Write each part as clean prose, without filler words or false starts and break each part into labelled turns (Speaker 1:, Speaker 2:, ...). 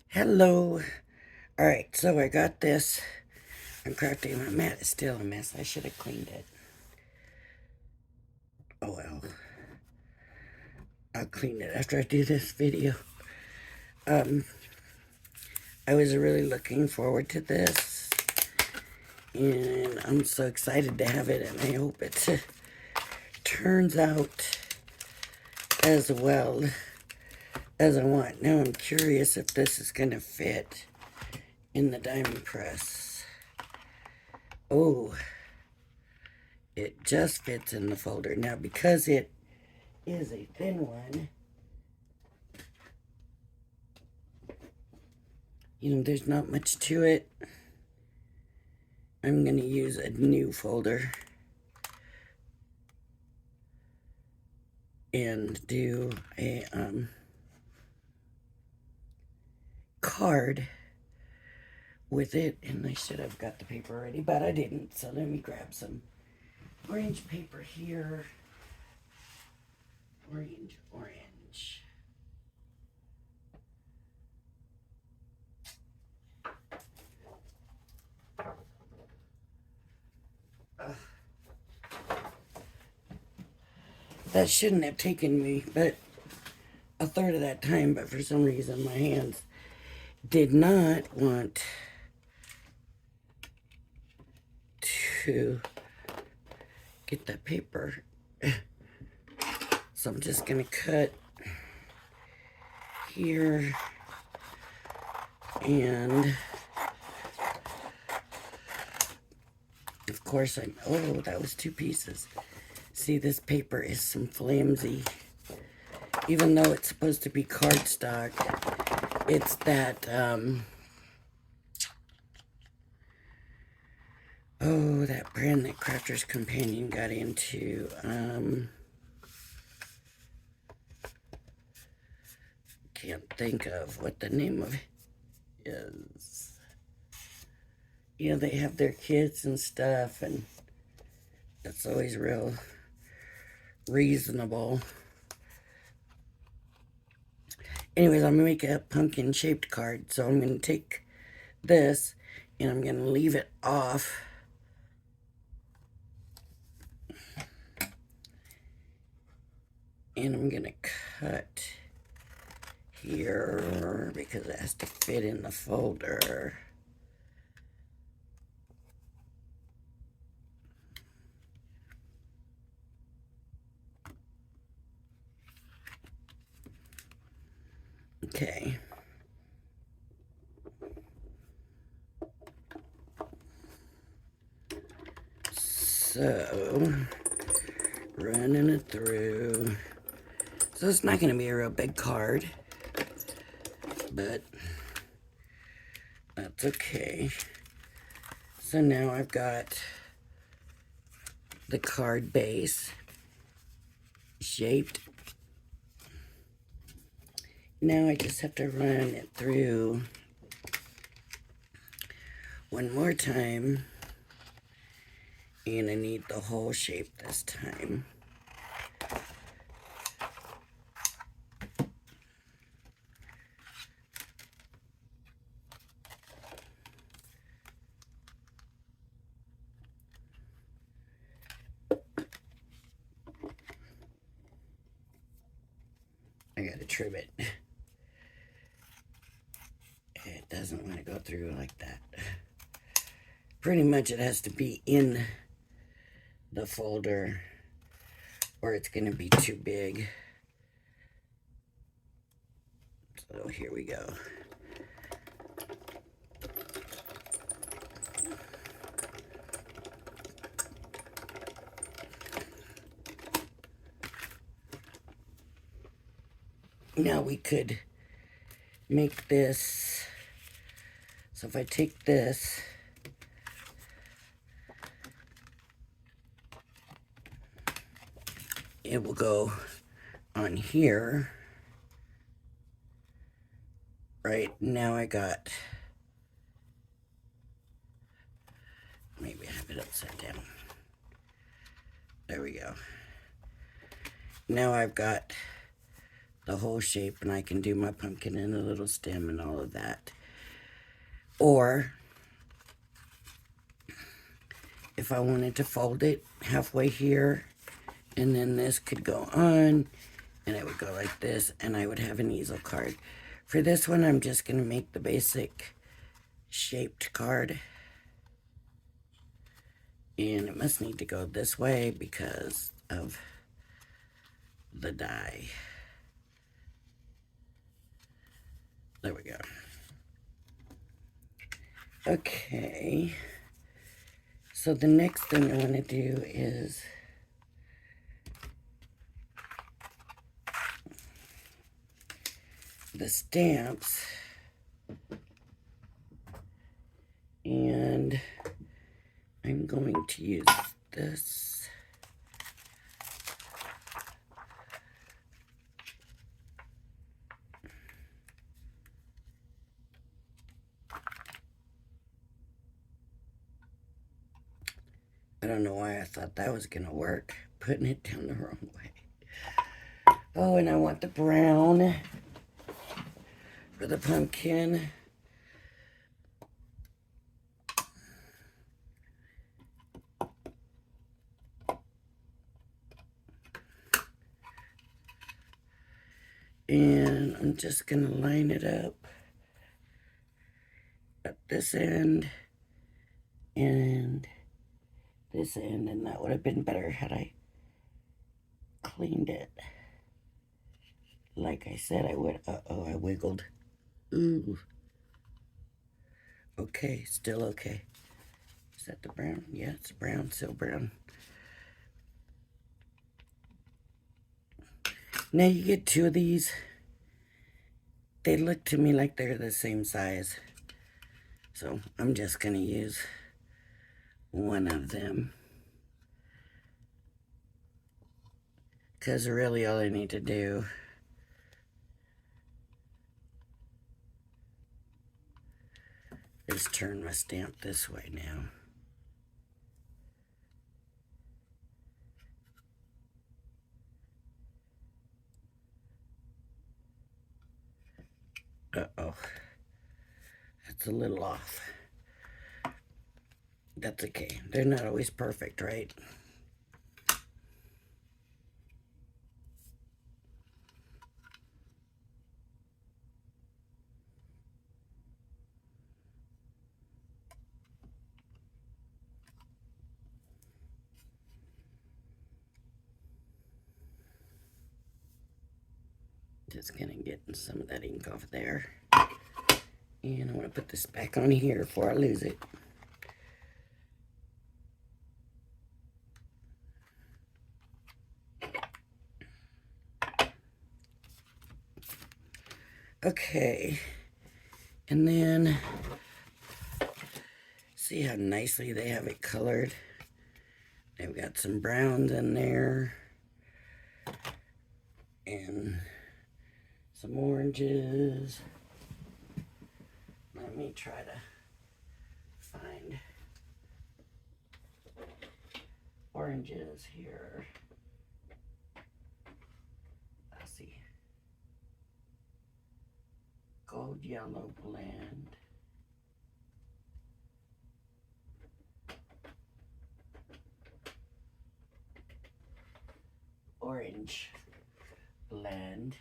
Speaker 1: Hello. Alright, so I got this. I'm crafting. My mat is still a mess. I should have cleaned it. Oh well. I'll clean it after I do this video. Um, I was really looking forward to this. And I'm so excited to have it, and I hope it turns out as well as I want. Now I'm curious if this is going to fit in the diamond press. Oh, it just fits in the folder. Now, because it is a thin one, there's not much to it. I'm going to use a new folder and do a card with it. And I should have got the paper ready, but I didn't. So let me grab some orange paper here. Orange. That shouldn't have taken me but a third of that time, but for some reason my hands did not want to get that paper. So I'm just going to cut here and of course oh, that was 2 pieces. See, this paper is some flimsy. Even though it's supposed to be cardstock, it's that, oh, that brand that Crafter's Companion got into. Can't think of what the name of it is. You know, they have their kids and stuff, and it's always real reasonable. Anyways, I'm gonna make a pumpkin shaped card. So I'm gonna take this and I'm gonna leave it off. And I'm gonna cut here because it has to fit in the folder. Okay. So, running it through. So it's not going to be a real big card, but that's okay. So now I've got the card base shaped. Now I just have to run it through one more time, and I need the whole shape this time. I gotta trim it. It doesn't want to go through like that. Pretty much it has to be in the folder or it's going to be too big. So here we go. Now we could make this. So if I take this, it will go on here. Right now I got, maybe I have it upside down. There we go. Now I've got the whole shape, and I can do my pumpkin and a little stem and all of that. Or if I wanted to fold it halfway here, and then this could go on, and it would go like this, and I would have an easel card. For this one, I'm just going to make the basic shaped card. And it must need to go this way because of the die. There we go. Okay. So the next thing I want to do is the stamps. And I'm going to use this. I don't know why I thought that was going to work, putting it down the wrong way. Oh, and I want the brown for the pumpkin. And I'm just going to line it up at this end and this end, and that would have been better had I cleaned it. Like I said I would. Uh-oh, I wiggled. Ooh. Okay, still okay. Is that the brown? Yeah, it's brown, still brown. Now you get two of these. They look to me like they're the same size. So I'm just going to use one of them. Because really all I need to do is turn my stamp this way now. Uh-oh. That's a little off. That's okay. They're not always perfect, right? Just gonna get some of that ink off there. And I want to put this back on here before I lose it. Okay. And then, see how nicely they have it colored? They've got some browns in there. And some oranges. Let me try to find oranges here. Let's see. Gold yellow blend. Orange blend.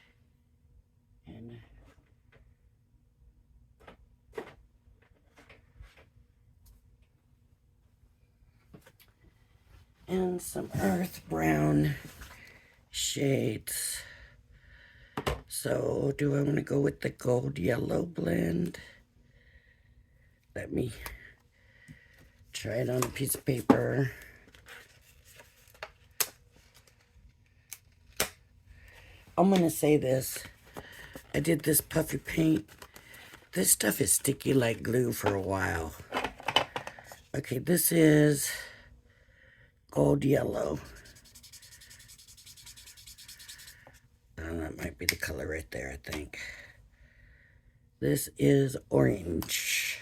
Speaker 1: And some earth brown shades. So do I want to go with the gold yellow blend? Let me try it on a piece of paper. I'm going to say this. I did this puffy paint. This stuff is sticky like glue for a while. Okay, this is gold yellow. That might be the color right there, I think. This is orange.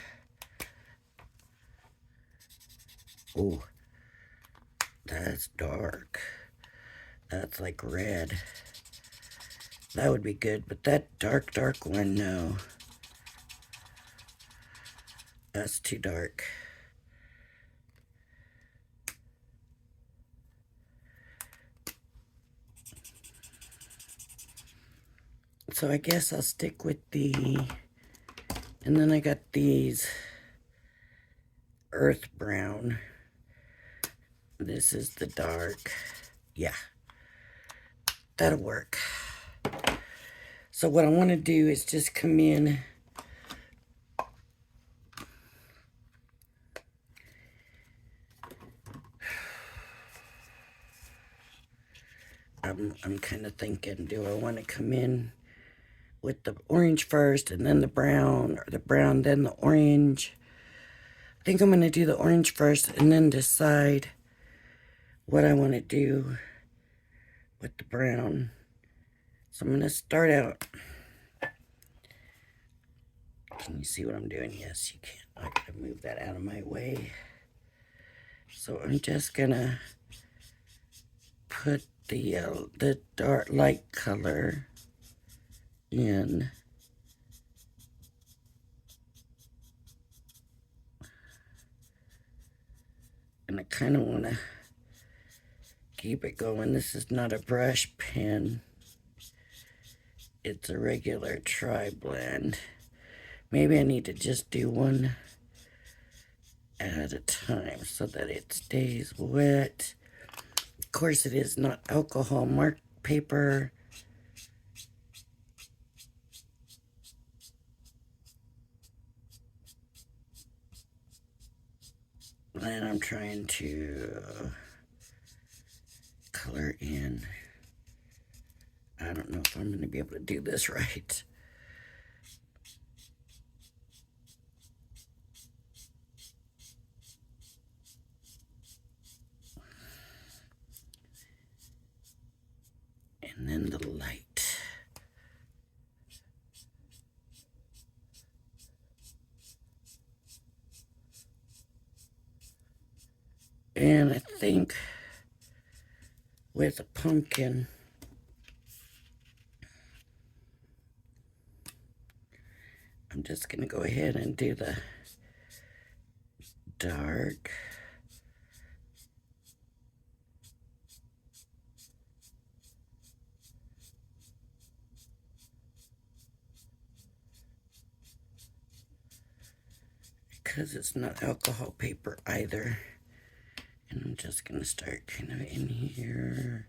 Speaker 1: Oh, that's dark. That's like red. That would be good, but that dark one, no. That's too dark. So I guess I'll stick with and then I got these earth brown. This is the dark. Yeah, that'll work. So what I want to do is just come in I'm kind of thinking, do I want to come in with the orange first and then the brown, or the brown then the orange? I think I'm going to do the orange first and then decide what I want to do with the brown. So I'm going to start out. Can you see what I'm doing? Yes, you can. I gotta move that out of my way. So I'm just gonna put the dark light color in. And I kind of want to keep it going. This is not a brush pen. It's a regular tri-blend. Maybe I need to just do one at a time so that it stays wet. Of course, it is not alcohol mark paper. And I'm trying to color in. I don't know if I'm going to be able to do this right. And then the light. And I think with a pumpkin, I'm just going to go ahead and do the dark. Because it's not alcohol paper either. And I'm just going to start kind of in here.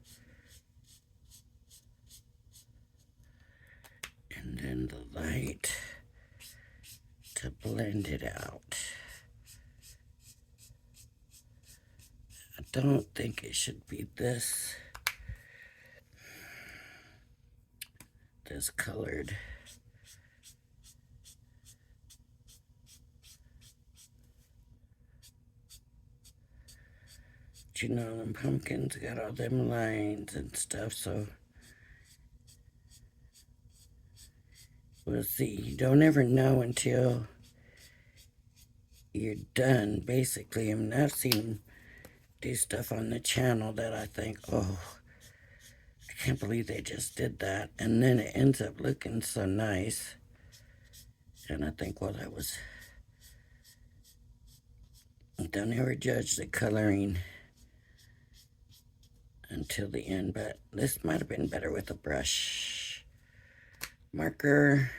Speaker 1: And then the light to blend it out. I don't think it should be this colored. But you know, them pumpkins got all them lines and stuff, so we'll see. You don't ever know until you're done, basically. I mean, I've seen do stuff on the channel that I think, oh, I can't believe they just did that. And then it ends up looking so nice. And I think, well, that was... Don't ever judge the coloring until the end, but this might have been better with a brush. Marker.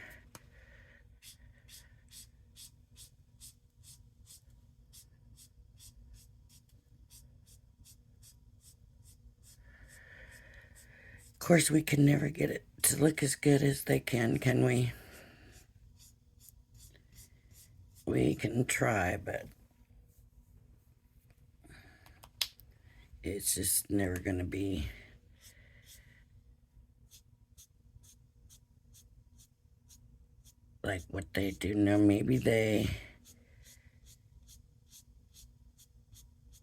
Speaker 1: Of course, we can never get it to look as good as they can we? We can try, but it's just never going to be like what they do now. Maybe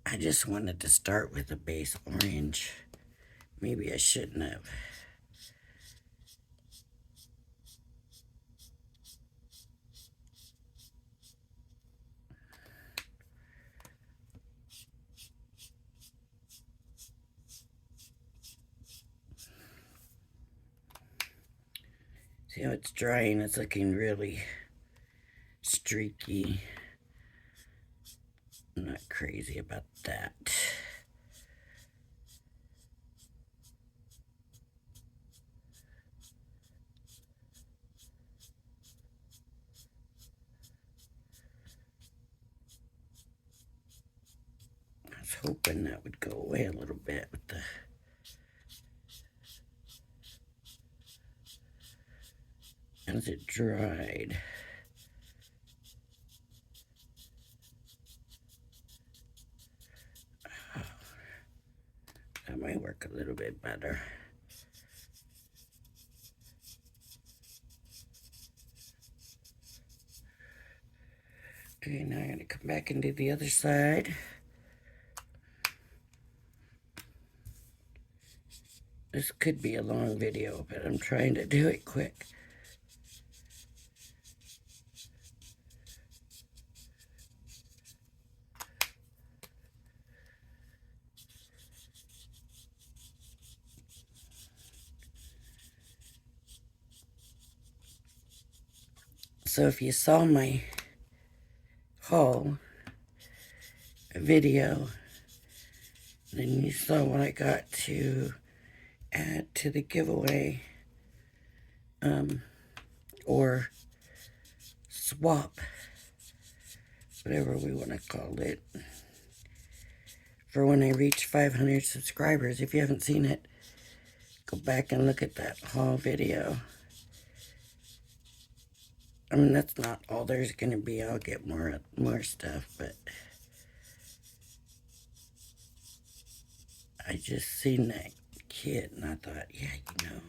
Speaker 1: I just wanted to start with a base orange. Maybe I shouldn't have. See how it's drying? It's looking really streaky. I'm not crazy about that. I was hoping that would go away a little bit with the as it dried. That might work a little bit better. Okay, now I'm going to come back and do the other side. This could be a long video, but I'm trying to do it quick. So if you saw my haul video, then you saw what I got to add to the giveaway, or swap, whatever we want to call it, for when I reach 500 subscribers. If you haven't seen it, go back and look at that haul video. I mean, that's not all there's going to be. I'll get more stuff, but I just seen that kit and I thought, yeah, you know,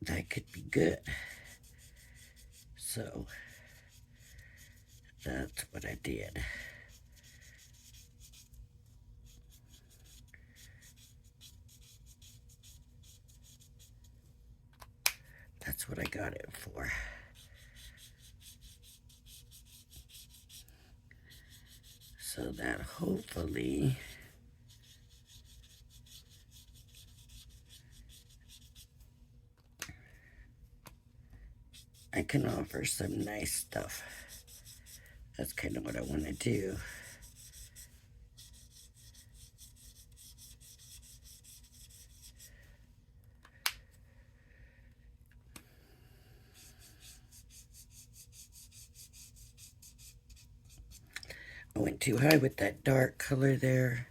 Speaker 1: that could be good. So that's what I did. That's what I got it for. So that hopefully I can offer some nice stuff. That's kind of what I want to do. I went too high with that dark color there.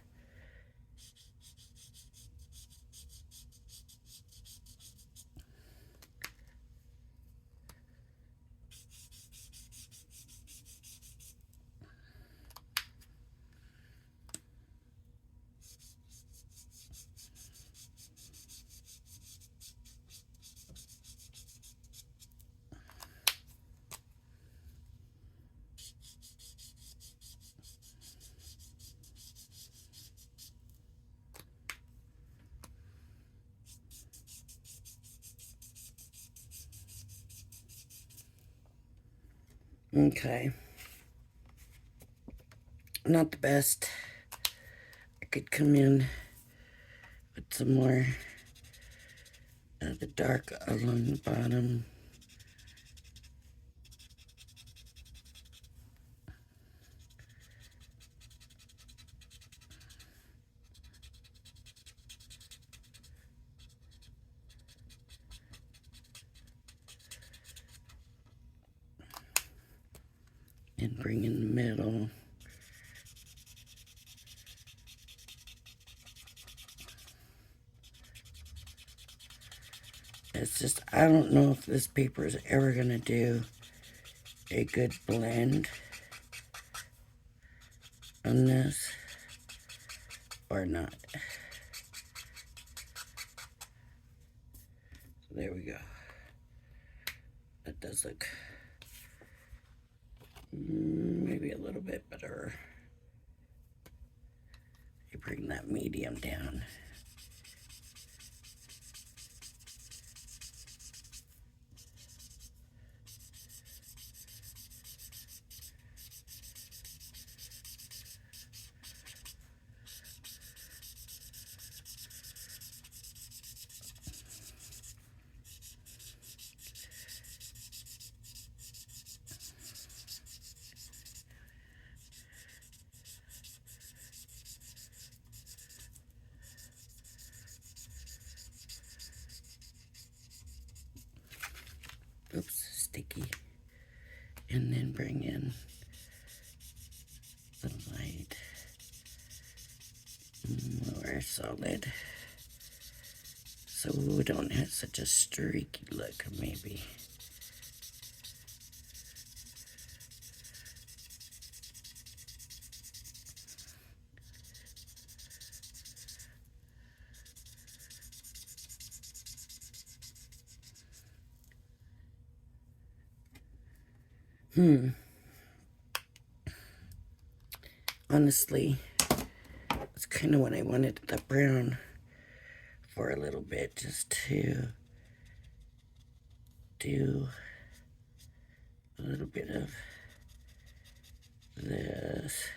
Speaker 1: Okay. Not the best. I could come in with some more of the dark along the bottom. And bring in the middle. It's just, I don't know if this paper is ever going to do a good blend on this or not. So there we go. That does look maybe a little bit better. You bring that medium down. sticky. And then bring in the light, more solid, so we don't have such a streaky look, maybe. Honestly, it's kind of what I wanted the brown for a little bit, just to do a little bit of this.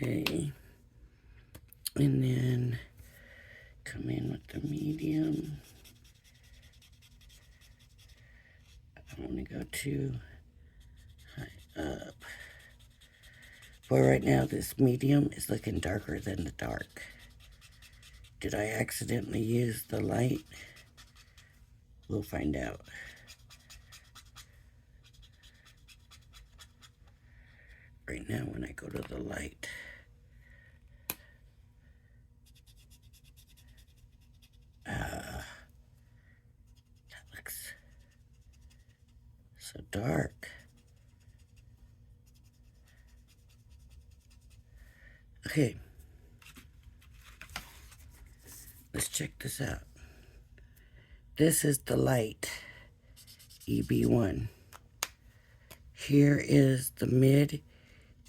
Speaker 1: Okay, and then come in with the medium. I want to go too high up. For right now, this medium is looking darker than the dark. Did I accidentally use the light? We'll find out. Right now, when I go to the light, that looks so dark. Okay, let's check this out. This is the light, EB1. Here is the mid,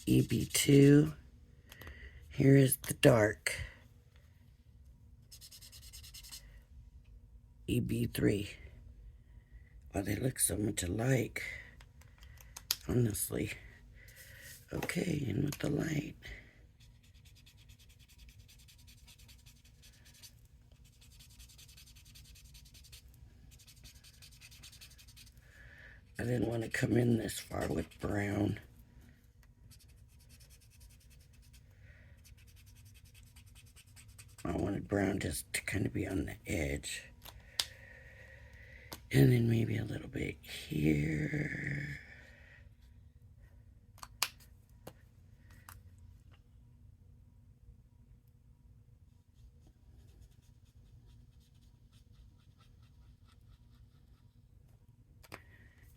Speaker 1: EB2. Here is the dark, EB3. Wow, they look so much alike, honestly. Okay, and with the light. I didn't want to come in this far with brown. I wanted brown just to kind of be on the edge. And then maybe a little bit here.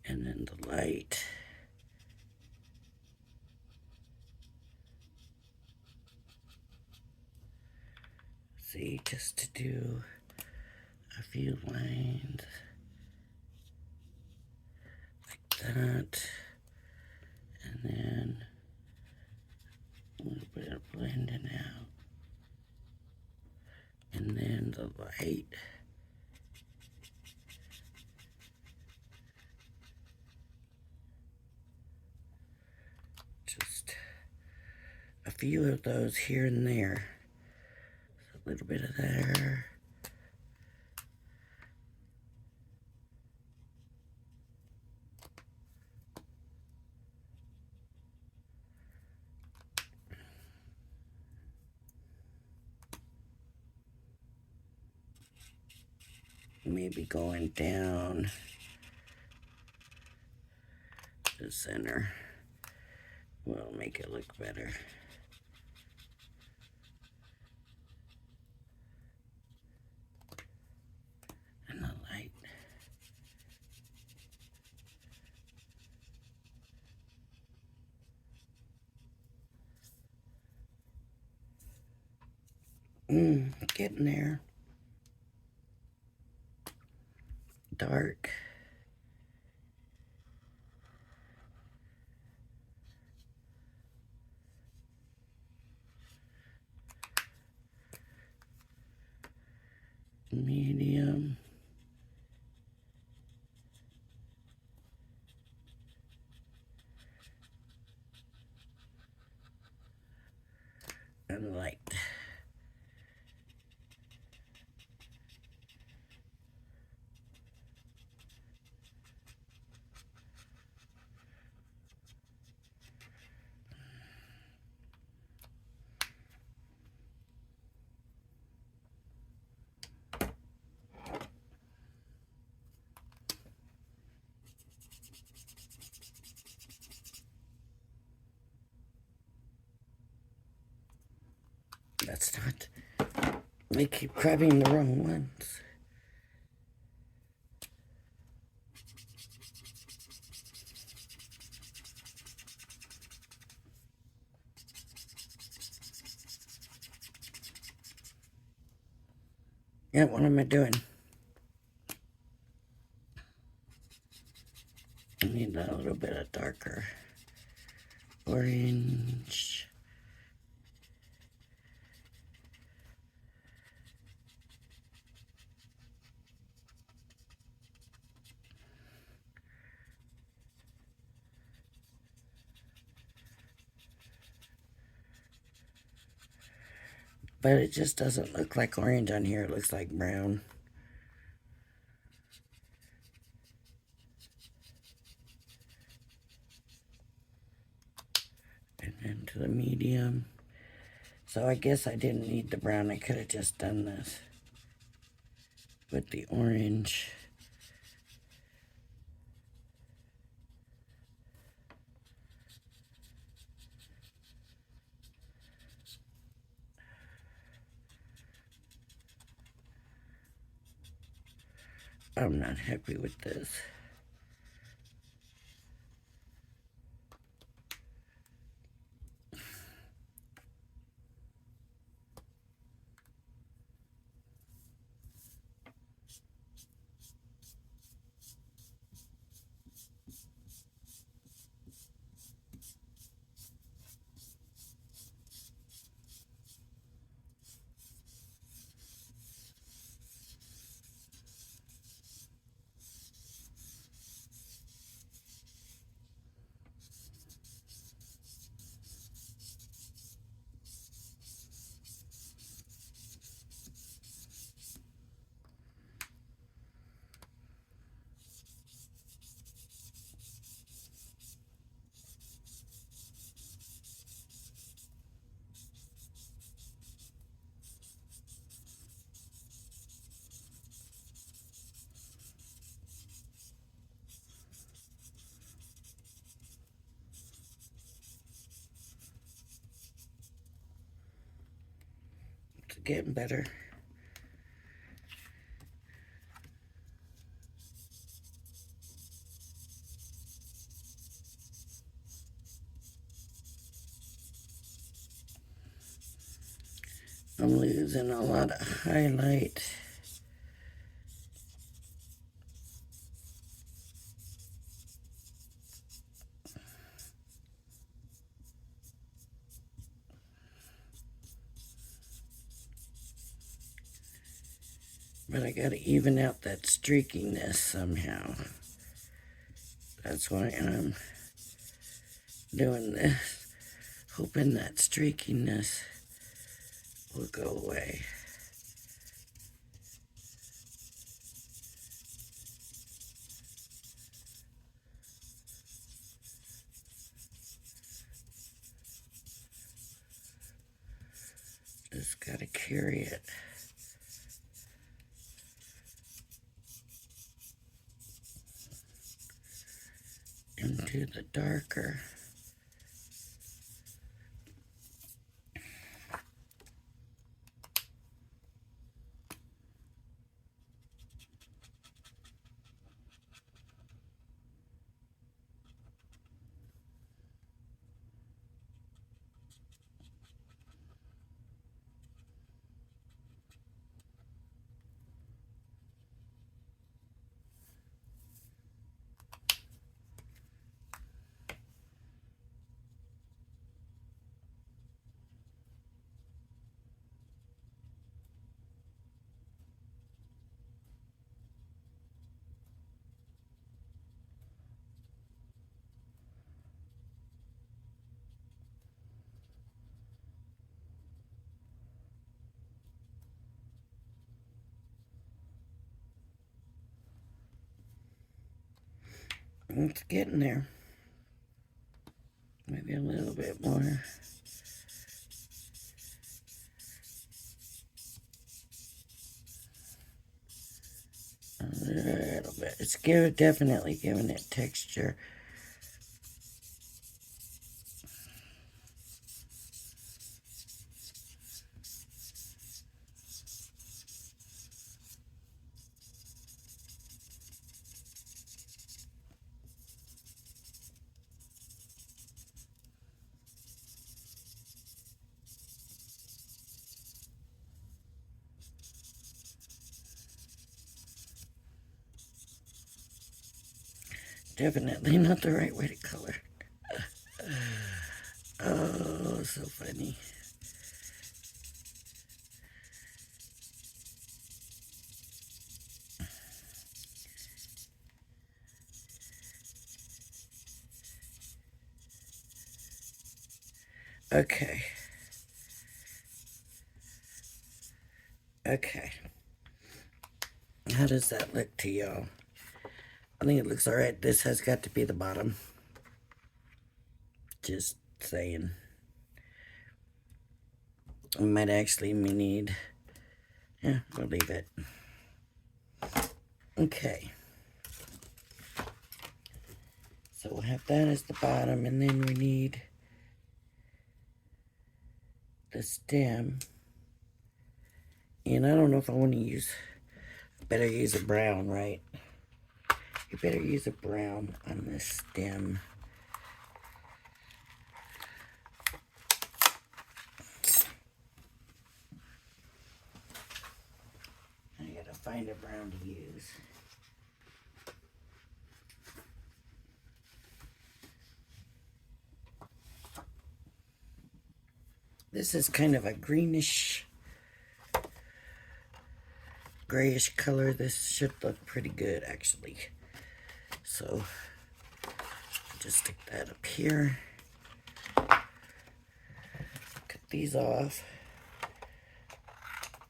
Speaker 1: And then the light. See, just to do a few lines like that. And then a little bit of blending out. And then the light. Just a few of those here and there. A little bit of there. Maybe going down the center will make it look better. And the light. Getting there. Dark. Medium. And light. that's not. I keep grabbing the wrong ones. Yeah, what am I doing? I need a little bit of darker orange. But it just doesn't look like orange on here. It looks like brown. And then to the medium. So I guess I didn't need the brown. I could have just done this with the orange. I'm not happy with this. It's getting better. I'm losing a lot of highlight. But I gotta even out that streakiness somehow. That's why I'm doing this, hoping that streakiness will go away. Just gotta carry it. Into the darker. It's getting there. Maybe a little bit more. A little bit. It's definitely giving it texture. Definitely not the right way to color. Oh, so funny. Okay. Okay. How does that look to y'all? I think it looks alright. This has got to be the bottom. Just saying. We might actually need... Yeah, we'll leave it. Okay. So we'll have that as the bottom, and then we need the stem. And I don't know if I want to use... Better use a brown, right? You better use a brown on this stem. I gotta find a brown to use. This is kind of a greenish, grayish color. This should look pretty good, actually. So, just stick that up here. Cut these off.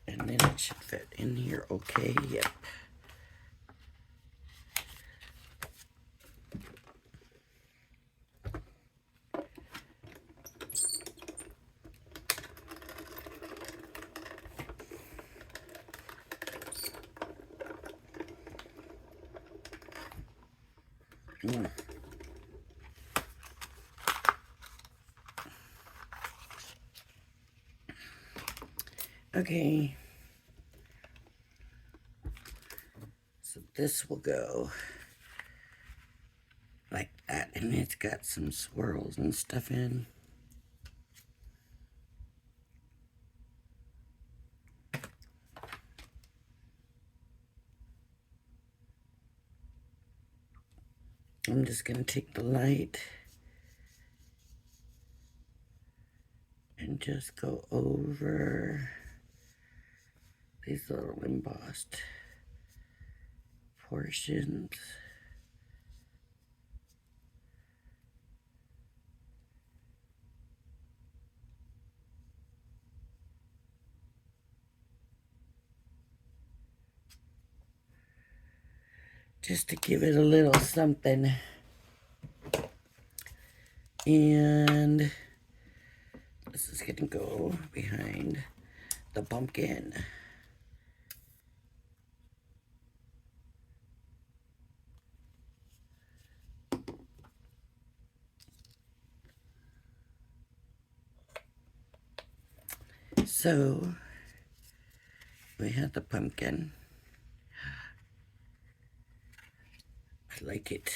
Speaker 1: And then it should fit in here okay. Yep. Okay. So this will go like that, and it's got some swirls and stuff in. I'm just going to take the light and just go over these little embossed portions. Just to give it a little something. And this is going to go behind the pumpkin. So, we have the pumpkin. I like it.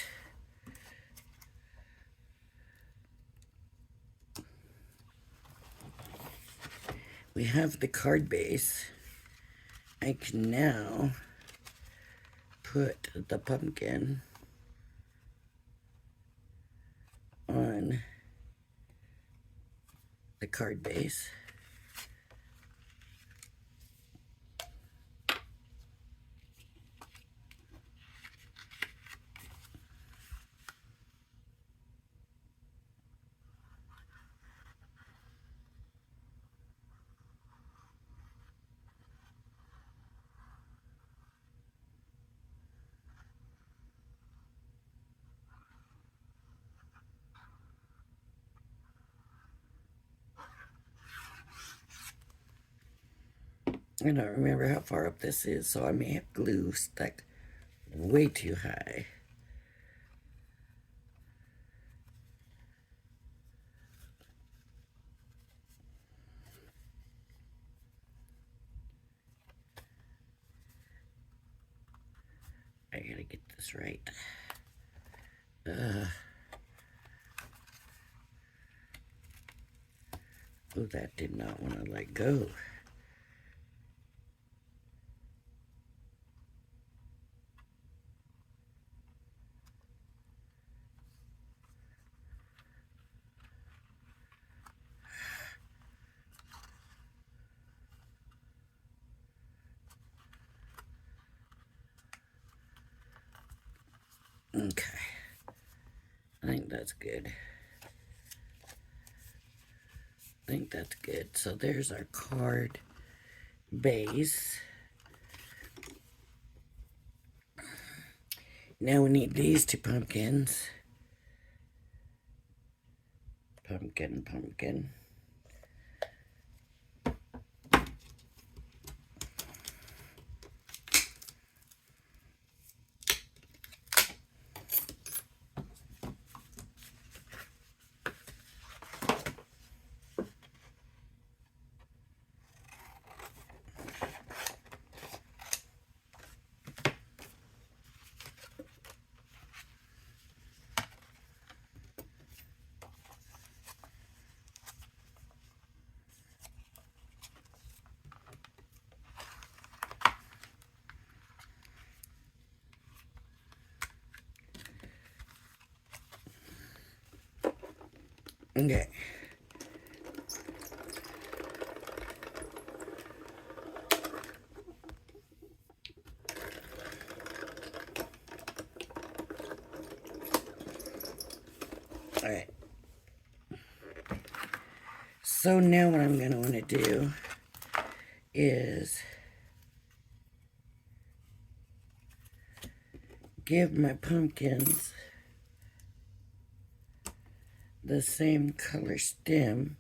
Speaker 1: We have the card base. I can now put the pumpkin on the card base. I don't remember how far up this is, so I may have glue stuck way too high. I gotta get this right. Oh, that did not want to let go. Okay. I think that's good. I think that's good. So there's our card base. Now we need these two pumpkins. Pumpkin, pumpkin. Okay. Alright. So now what I'm going to want to do is give my pumpkins the same color stem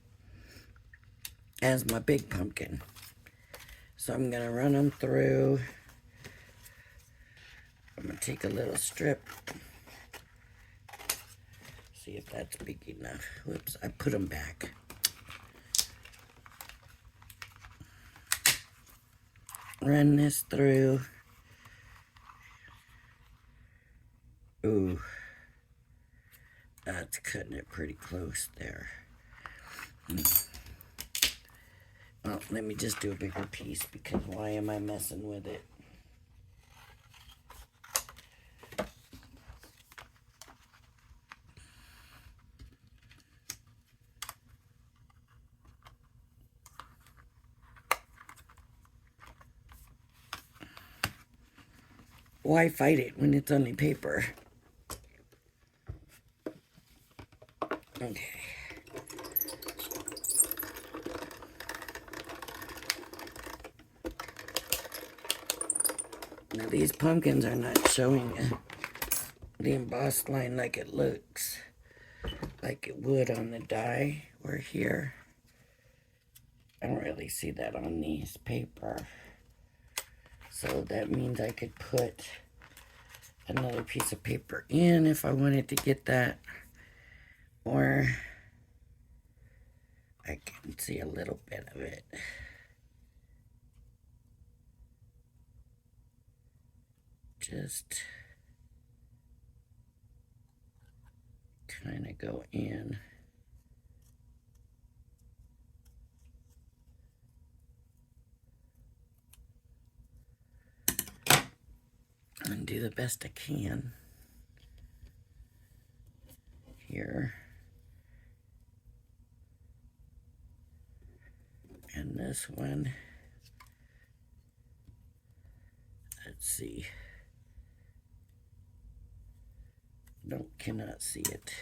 Speaker 1: as my big pumpkin. So I'm going to run them through. I'm going to take a little strip. See if that's big enough. Whoops, I put them back. Run this through. Ooh. That's cutting it pretty close there. Well, let me just do a bigger piece because why am I messing with it? Why fight it when it's only paper? Okay. Now these pumpkins are not showing the embossed line like it looks like it would on the die or here. I don't really see that on these paper. So that means I could put another piece of paper in if I wanted to get that. Or I can see a little bit of it. Just kind of go in. And do the best I can here. And this one, let's see. Cannot see it.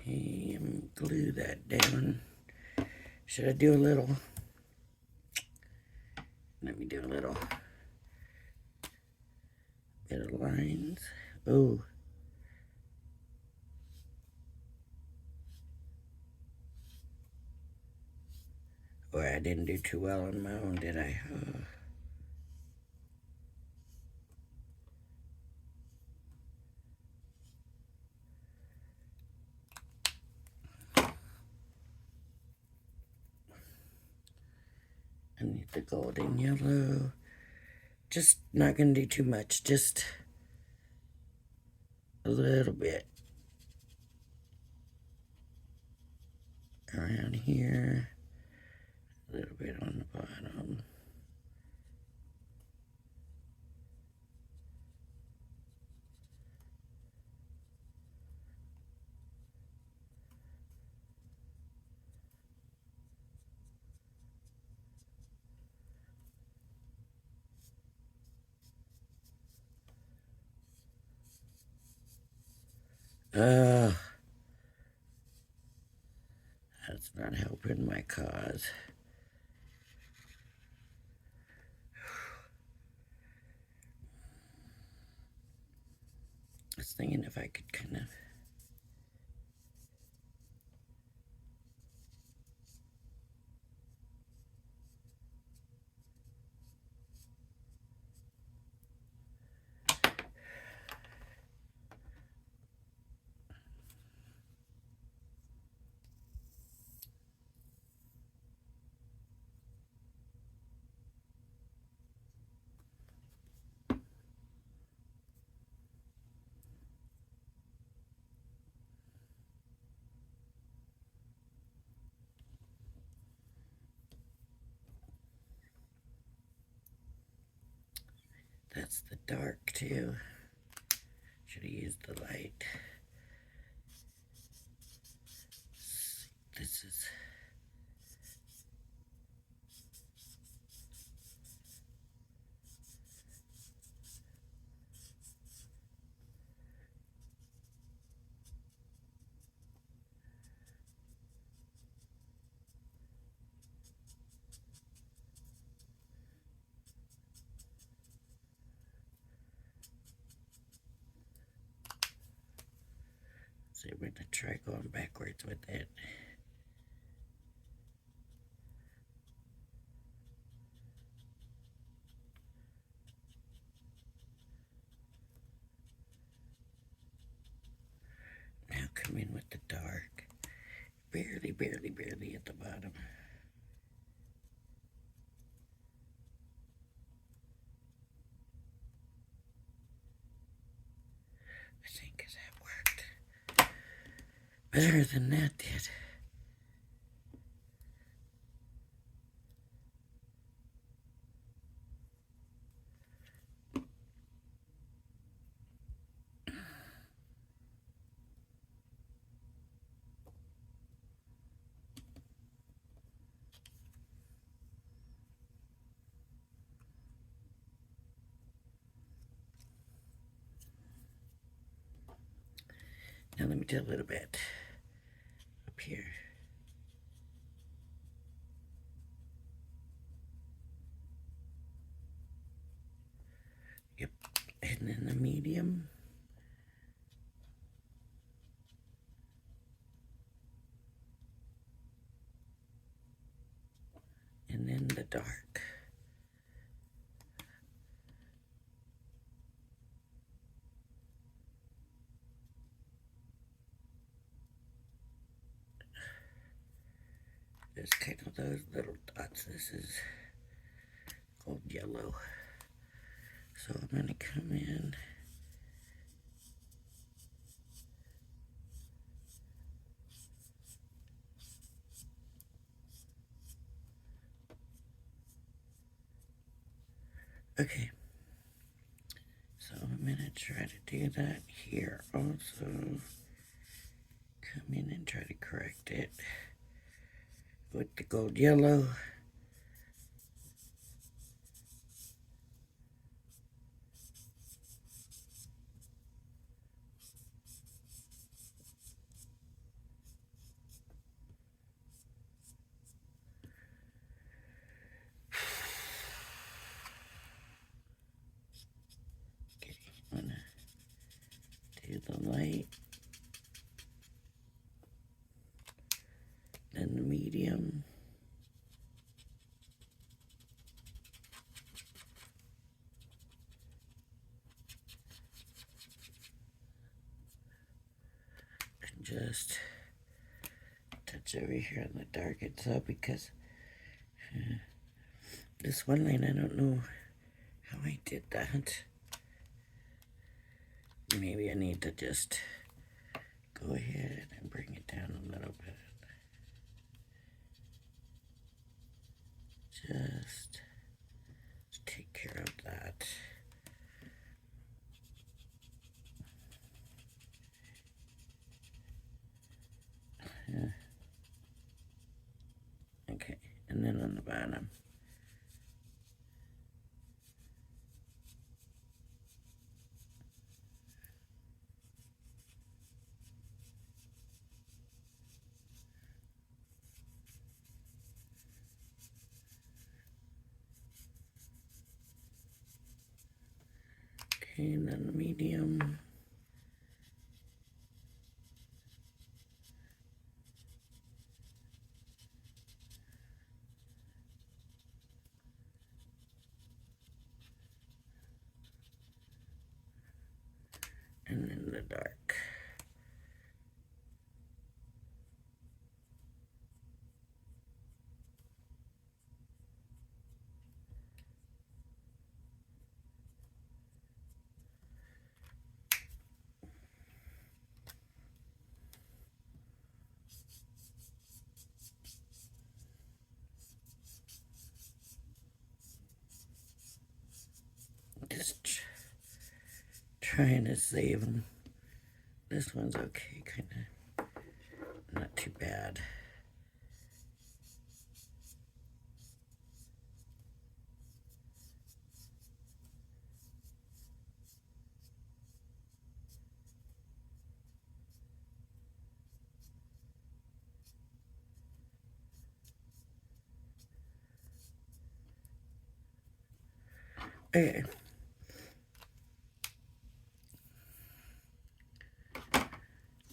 Speaker 1: Okay, glue that down. Should I do a little? Let me do a little bit of lines. Oh. Boy, I didn't do too well on my own, did I? I need the golden yellow Just not going to do too much, just a little bit around here, a little bit on the bottom. That's not helping my cause. I was thinking if I could kind of that's the dark too. Should have used the light. This is so we're gonna try going backwards with it. Now come in with the dark. Barely, barely, barely at the bottom. I think that worked better than that did. Now let me do a little bit up here. Yep, and then the medium. And then the dark. There's kind of those little dots. This is gold yellow. So I'm going to come in. Okay. So I'm going to try to do that here also. Come in and try to correct it with the gold yellow. Okay, I'm gonna do the light, then the medium. And just touch over here on the dark itself because this one line I don't know how I did that. Maybe I need to just go ahead and bring it down a little bit. Just take care of that. Okay, and then on the bottom. Okay, and then the medium. And then the dark. Just trying to save them. This one's okay, kind of not too bad. Okay.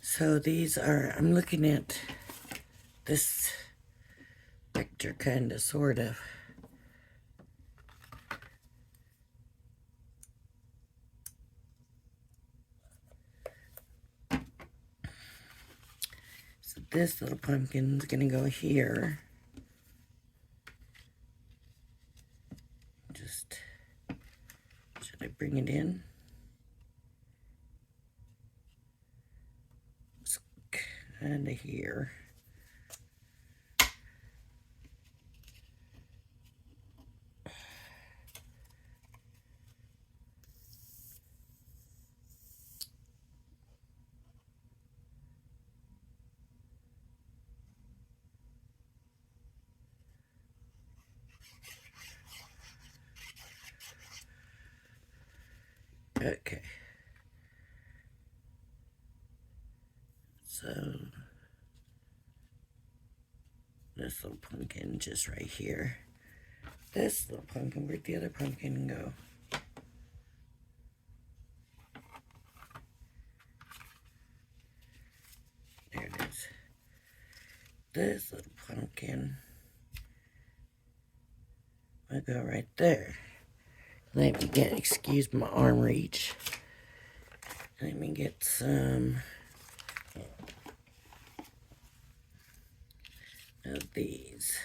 Speaker 1: So these are, I'm looking at this picture kind of, sort of. So this little pumpkin's gonna go here. Just, should I bring it in? It's kind of here. Okay. So this little pumpkin just right here. This little pumpkin, where'd the other pumpkin go? There it is. This little pumpkin will go right there. Let me get, excuse my arm reach. Let me get some of these.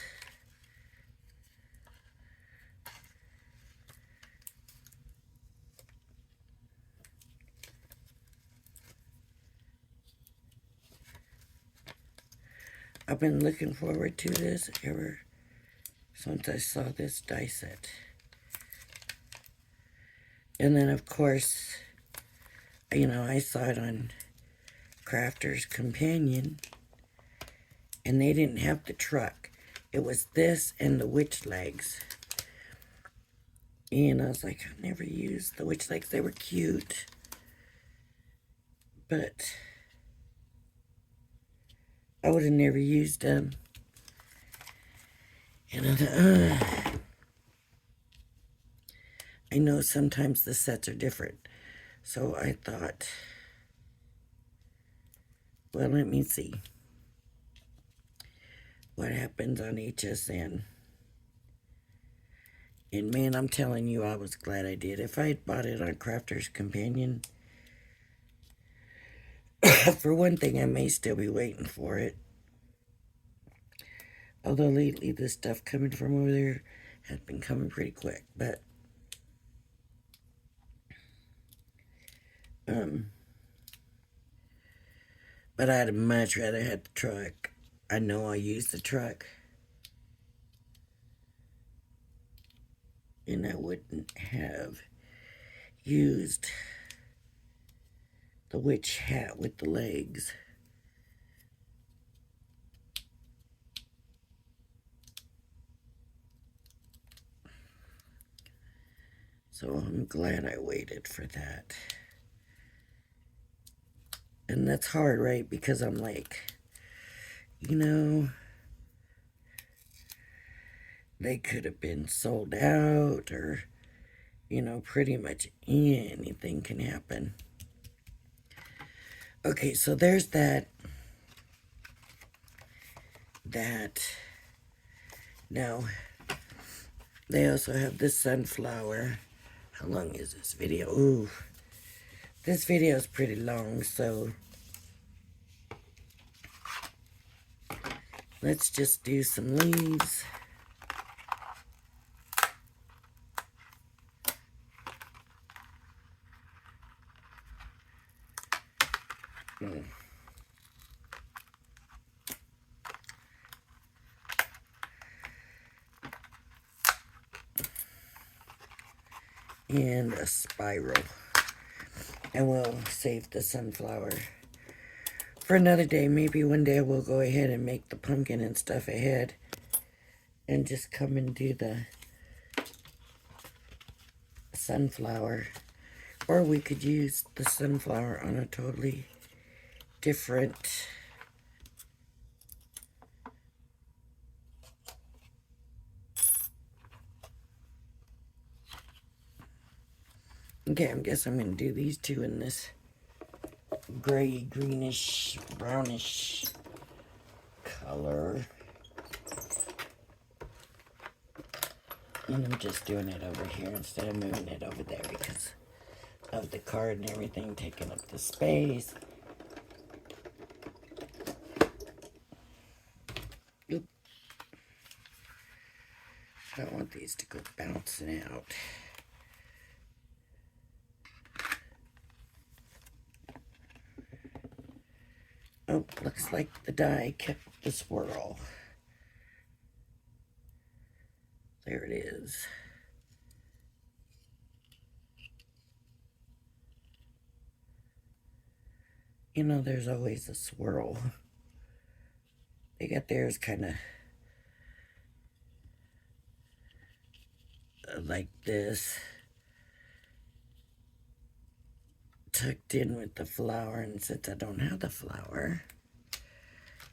Speaker 1: I've been looking forward to this ever since I saw this die set. And then, of course, you know, I saw it on Crafter's Companion, and they didn't have the truck. It was this and the witch legs. And I was like, I never used the witch legs. They were cute. But I would have never used them. And I thought, I know sometimes the sets are different. So I thought, well, let me see what happens on HSN. And man, I'm telling you, I was glad I did. If I had bought it on Crafter's Companion, for one thing, I may still be waiting for it. Although lately, the stuff coming from over there has been coming pretty quick. But Um, but I'd much rather have the truck. I know I'll use the truck. And I wouldn't have used the witch hat with the legs. So I'm glad I waited for that. And that's hard, right? Because I'm like, you know, they could have been sold out, or, you know, pretty much anything can happen. Okay, so there's that. Now, they also have this sunflower. How long is this video? Ooh, this video is pretty long, so let's just do some leaves. And a spiral. And we'll save the sunflower for another day. Maybe one day we'll go ahead and make the pumpkin and stuff ahead and just come and do the sunflower. Or we could use the sunflower on a totally different okay, I guess I'm going to do these two in this gray, greenish, brownish color. And I'm just doing it over here instead of moving it over there because of the card and everything taking up the space. Oop. I don't want these to go bouncing out. Oh, looks like the die kept the swirl. There it is. You know, there's always a swirl. They got theirs kind of like this, tucked in with the flower, and since I don't have the flower,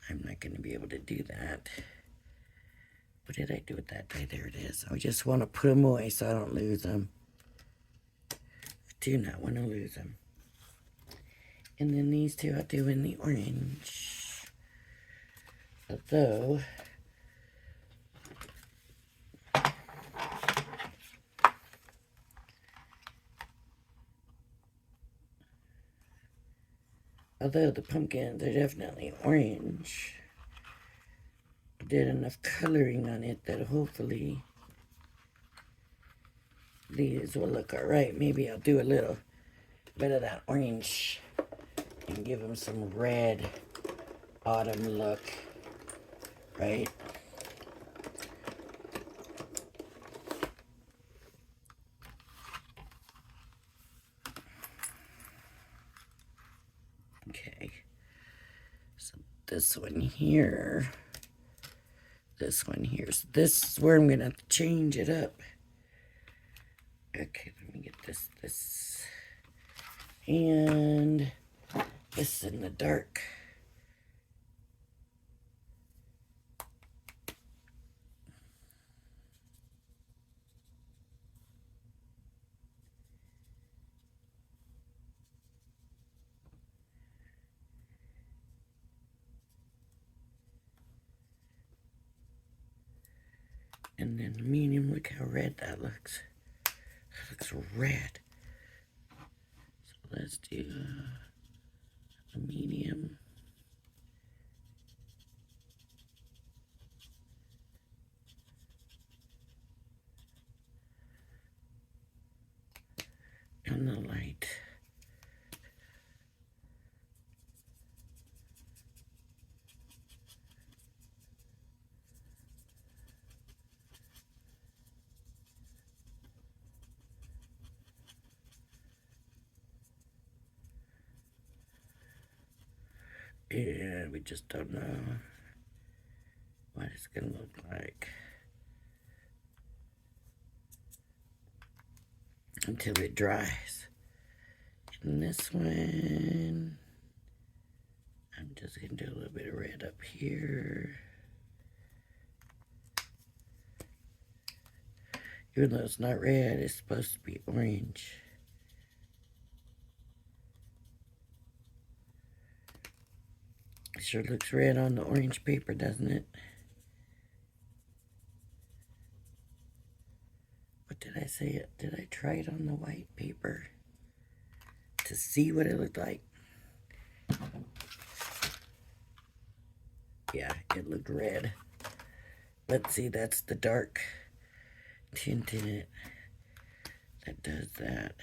Speaker 1: I'm not going to be able to do that. What did I do with that die? There it is. I just want to put them away so I don't lose them. I do not want to lose them. And then these two I'll do in the orange. Although the pumpkins are definitely orange, I did enough coloring on it that hopefully these will look alright. Maybe I'll do a little bit of that orange and give them some red autumn look, right? Okay, so this one here, so this is where I'm gonna have to change it up. Okay, let me get this, and this in the dark. And then medium, look how red that looks. That looks red. So let's do a medium. And the light. Yeah, we just don't know what it's gonna look like until it dries. And this one, I'm just gonna do a little bit of red up here. Even though it's not red, it's supposed to be orange. It sure looks red on the orange paper, doesn't it? What did I say? Did I try it on the white paper to see what it looked like? Yeah, it looked red. Let's see, that's the dark tint in it that does that.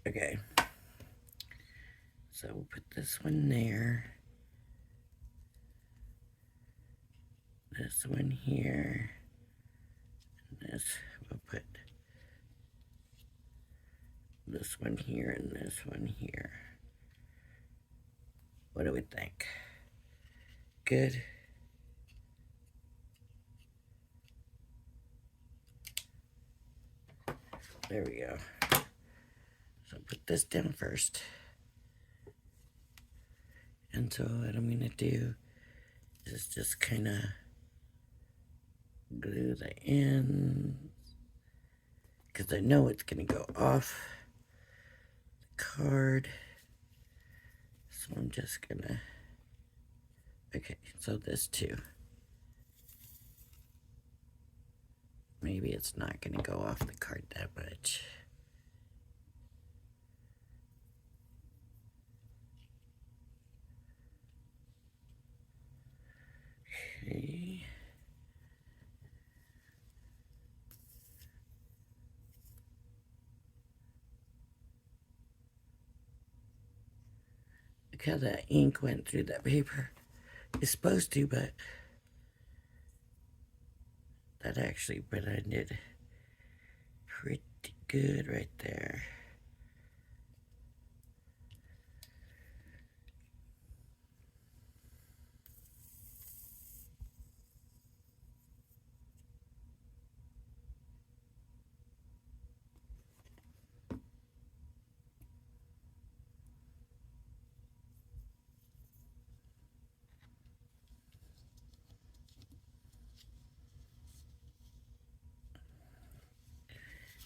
Speaker 1: Okay, so we'll put this one there, this one here, and this, we'll put this one here and this one here. What do we think? Good? There we go. So put this down first. And so what I'm gonna do is just kind of glue the ends, because I know it's gonna go off the card. So I'm just gonna, okay, so this too. Maybe it's not gonna go off the card that much. Okay. Look how that ink went through that paper. It's supposed to, but that actually blended pretty good right there.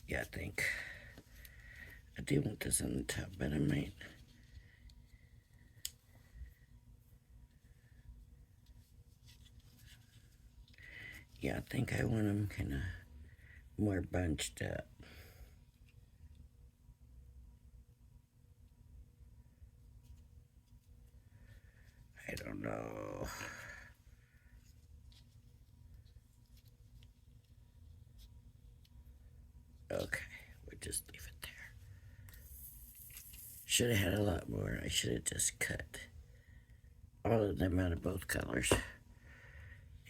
Speaker 1: Yeah, I think I do want this on the top, but I might. Yeah, I think I want them kind of more bunched up. I don't know. Okay, we'll just leave it there. Should have had a lot more. I should have just cut all of them out of both colors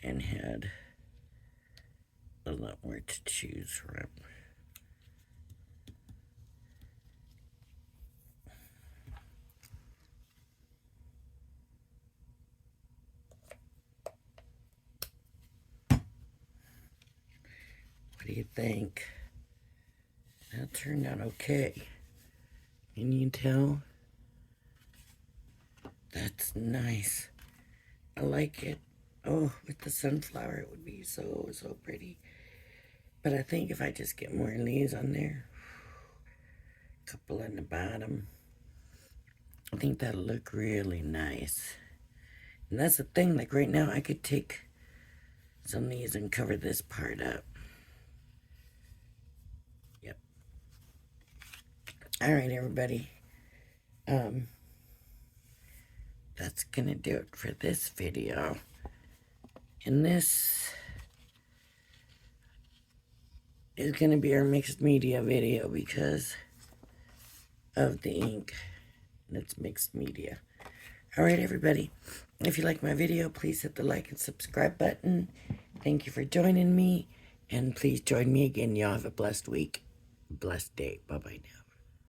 Speaker 1: and had a lot more to choose from. What do you think? That turned out okay. Can you tell? That's nice. I like it. Oh, with the sunflower, it would be so, so pretty. But I think if I just get more leaves on there, a couple on the bottom, I think that'll look really nice. And that's the thing, like right now, I could take some of these and cover this part up. Yep. All right, everybody. That's gonna do it for this video. And this is gonna be our mixed media video because of the ink. And it's mixed media. Alright, everybody. If you like my video, please hit the like and subscribe button. Thank you for joining me. And please join me again. Y'all have a blessed week. Blessed day. Bye-bye now.